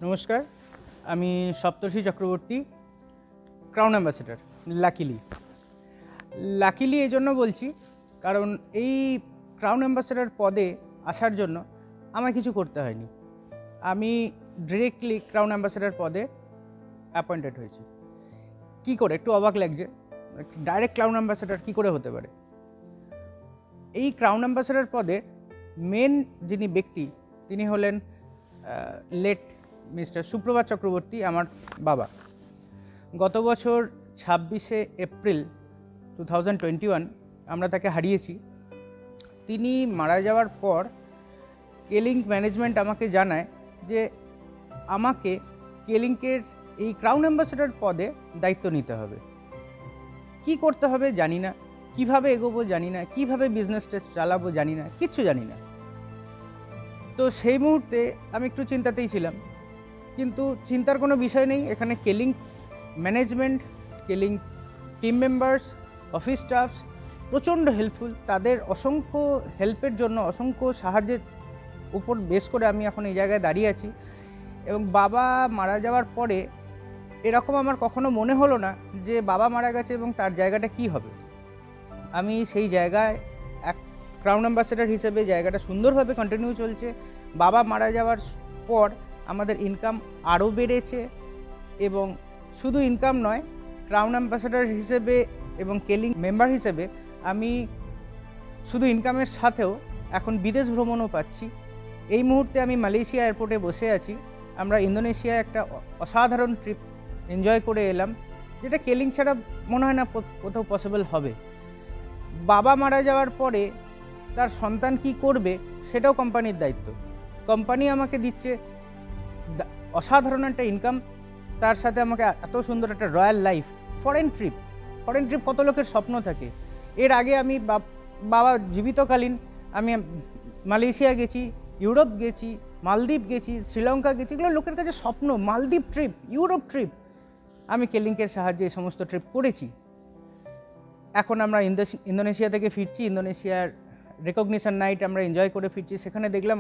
নমস্কার, আমি সপ্তর্ষি Chakraborty, crown ambassador. Luckily এই জন্য বলছি কারণ এই ক্রাউন অ্যাম্বাসেডর পদে আসার জন্য আমায় কিছু করতে হয়নি। আমি ডিরেক্টলি ক্রাউন অ্যাম্বাসেডর পদে অ্যাপয়েন্টেড হয়েছি। কি করে, একটু অবাক লাগছে, ডাইরেক্ট ক্রাউন অ্যাম্বাসেডর কী করে হতে পারে? এই ক্রাউন অ্যাম্বাসেডর পদে মেন যিনি ব্যক্তি তিনি হলেন লেট মিস্টার সুপ্রভাত চক্রবর্তী, আমার বাবা। গত বছর 26শে এপ্রিল 2021 আমরা তাকে হারিয়েছি। তিনি মারা যাওয়ার পর কেলিঙ্ক ম্যানেজমেন্ট আমাকে জানায় যে আমাকে কেলিঙ্কের এই ক্রাউন অ্যাম্বাসেডর পদে দায়িত্ব নিতে হবে। কি করতে হবে জানি না, কিভাবে এগোবো জানি না, কিভাবে বিজনেসটা চালাবো জানি না, কিচ্ছু জানি না। তো সেই মুহূর্তে আমি একটু চিন্তাতেই ছিলাম, কিন্তু চিন্তার কোনো বিষয় নেই। এখানে কেলিঙ্ক ম্যানেজমেন্ট, কেলিঙ্ক টিম মেম্বার্স, অফিস স্টাফস প্রচণ্ড হেল্পফুল। তাদের অসংখ্য হেল্পের জন্য, অসংখ্য সাহায্যের উপর বেস করে আমি এখন এই জায়গায় দাঁড়িয়ে আছি। এবং বাবা মারা যাওয়ার পরে এরকম আমার কখনো মনে হলো না যে বাবা মারা গেছে এবং তার জায়গাটা কি হবে। আমি সেই জায়গায় এক ক্রাউন অ্যাম্বাসেডর হিসেবে জায়গাটা সুন্দরভাবে কন্টিনিউ চলছে। বাবা মারা যাওয়ার পর আমাদের ইনকাম আরও বেড়েছে, এবং শুধু ইনকাম নয়, ক্রাউন অ্যাম্বাসেডর হিসেবে এবং কেলিঙ্ক মেম্বার হিসেবে আমি শুধু ইনকামের সাথেও এখন বিদেশ ভ্রমণও পাচ্ছি। এই মুহূর্তে আমি মালয়েশিয়া এয়ারপোর্টে বসে আছি। আমরা ইন্দোনেশিয়ায় একটা অসাধারণ ট্রিপ এনজয় করে এলাম, যেটা কেলিঙ্ক ছাড়া মনে হয় না কোথাও পসিবল হবে। বাবা মারা যাওয়ার পরে তার সন্তান কি করবে সেটাও কোম্পানির দায়িত্ব। কোম্পানি আমাকে দিচ্ছে অসাধারণ একটা ইনকাম, তার সাথে আমাকে এত সুন্দর একটা রয়্যাল লাইফ। ফরেন ট্রিপ কত লোকের স্বপ্ন থাকে। এর আগে আমি বাবা জীবিতকালীন আমি মালয়েশিয়া গেছি, ইউরোপ গেছি, মালদ্বীপ গেছি, শ্রীলঙ্কা গেছি। এগুলো লোকের কাছে স্বপ্ন। মালদ্বীপ ট্রিপ, ইউরোপ ট্রিপ, আমি কেলিঙ্কের সাহায্যে এই সমস্ত ট্রিপ করেছি। এখন আমরা ইন্দোনেশিয়া থেকে ফিরছি। ইন্দোনেশিয়ার রেকগনিশন নাইট আমরা এনজয় করে ফিরছি। সেখানে দেখলাম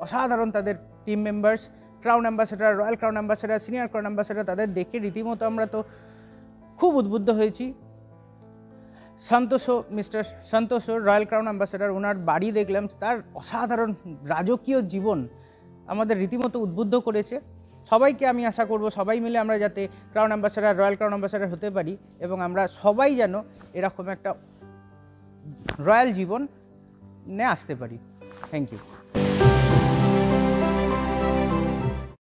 অসাধারণ তাদের team members, crown ambassador, royal crown ambassador, senior crown ambassador. তাদের দেখে রীতিমতো আমরা তো খুব উদ্বুদ্ধ হয়েছি। মিস্টার সন্তোষ, রয়্যাল ক্রাউন অ্যাম্বাসেডর, ওনার বাড়ি দেখলাম, তার অসাধারণ রাজকীয় জীবন আমাদের রীতিমতো উদ্বুদ্ধ করেছে। সবাইকে আমি আশা করব সবাই মিলে আমরা যাতে crown ambassador, royal crown ambassador হতে পারি, এবং আমরা সবাই যেন এরকম একটা রয়্যাল জীবন নিয়ে আসতে পারি। Thank you.